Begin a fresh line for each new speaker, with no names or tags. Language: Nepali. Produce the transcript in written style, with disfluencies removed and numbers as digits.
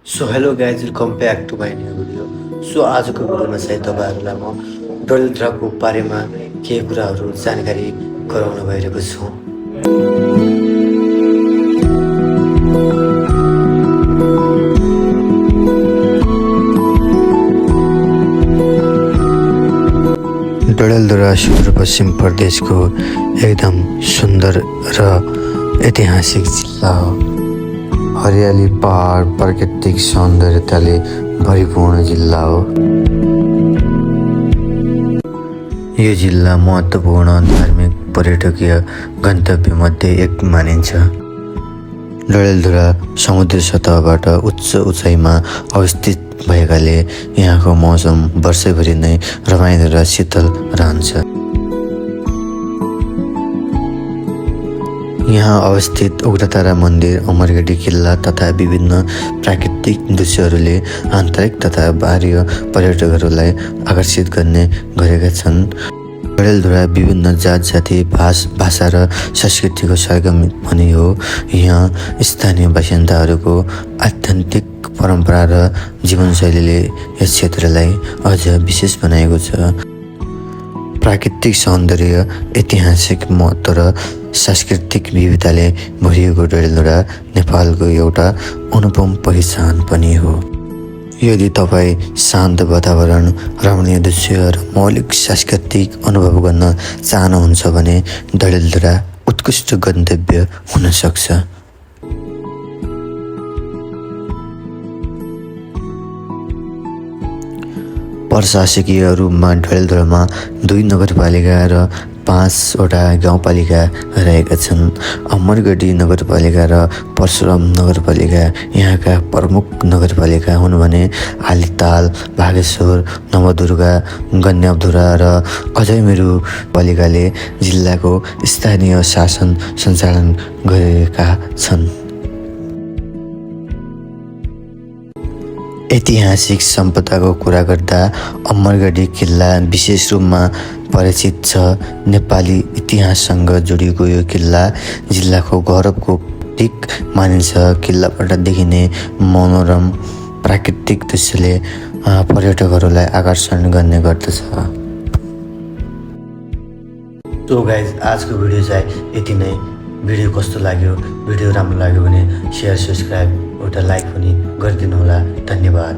So hello guys welcome back to my new video. So आजको भिडियोमा चाहिँ तपाईँहरूलाई म डडेलधुराको बारेमा केही कुराहरू जानकारी गराउन गइरहेको छु। डडेलधुरा सुदूरपश्चिम प्रदेशको एकदम सुन्दर र ऐतिहासिक जिल्ला हो। हरियाली, पहाड, प्राकृतिक सौन्दर्यताले भरिपूर्ण जिल्ला हो। यो जिल्ला महत्त्वपूर्ण धार्मिक पर्यटकीय गन्तव्यमध्ये एक मानिन्छ। डडेलधुरा समुद्र सतहबाट उच्च उचाइमा अवस्थित भएकाले यहाँको मौसम वर्षैभरि नै रमाइलो र शीतल रहन्छ। यहाँ अवस्थित उग्रतारा मन्दिर, अमरगढी किल्ला तथा विभिन्न प्राकृतिक दृश्यहरूले आन्तरिक तथा बाह्य पर्यटकहरूलाई आकर्षित गर्ने गरेका छन्। डडेलधुरा विभिन्न जात जाति, भाषा र संस्कृतिको सरगम पनि हो। यहाँ स्थानीय बासिन्दाहरूको आत्यन्तिक परम्परा र जीवनशैलीले यस क्षेत्रलाई अझ विशेष बनाएको छ। प्राकृतिक सौन्दर्य, ऐतिहासिक महत्त्व र सांस्कृतिक विविधताले भरिएको डडेलधुरा नेपालको एउटा अनुपम पहिचान पनि हो। यदि तपाईँ शान्त वातावरण, रमणीय दृश्य र मौलिक सांस्कृतिक अनुभव गर्न चाहनुहुन्छ भने डडेलधुरा उत्कृष्ट गन्तव्य हुन सक्छ। प्रशासकीय रूपमा डडेलधुरामा 2 नगरपालिका र 5वटा गाउँपालिका रहेका छन्। अमरगढी नगरपालिका र परशुराम नगरपालिका यहाँका प्रमुख नगरपालिका हुन् भने आलिताल, भागेश्वर, नवदुर्गा, गन्याधुरा र अजयमेरु पालिकाले जिल्लाको स्थानीय शासन सञ्चालन गरेका छन्। ऐतिहासिक सम्पदाको कुरा गर्दा अमरगढी किल्ला विशेष रूपमा परिचित छ। नेपाली इतिहाससँग जोडिएको यो किल्ला जिल्लाको गौरवको प्रतीक मानिन्छ। किल्लाबाट देखिने मनोरम प्राकृतिक दृश्यले पर्यटकहरूलाई आकर्षण गर्ने गर्दछ। सो गाइज, आजको भिडियो चाहिँ यति नै। भिडियो कस्तो लाग्यो, भिडियो राम्रो लाग्यो भने सेयर, सब्सक्राइब, एउटा लाइक पनि गरिदिनु होला। धन्यवाद।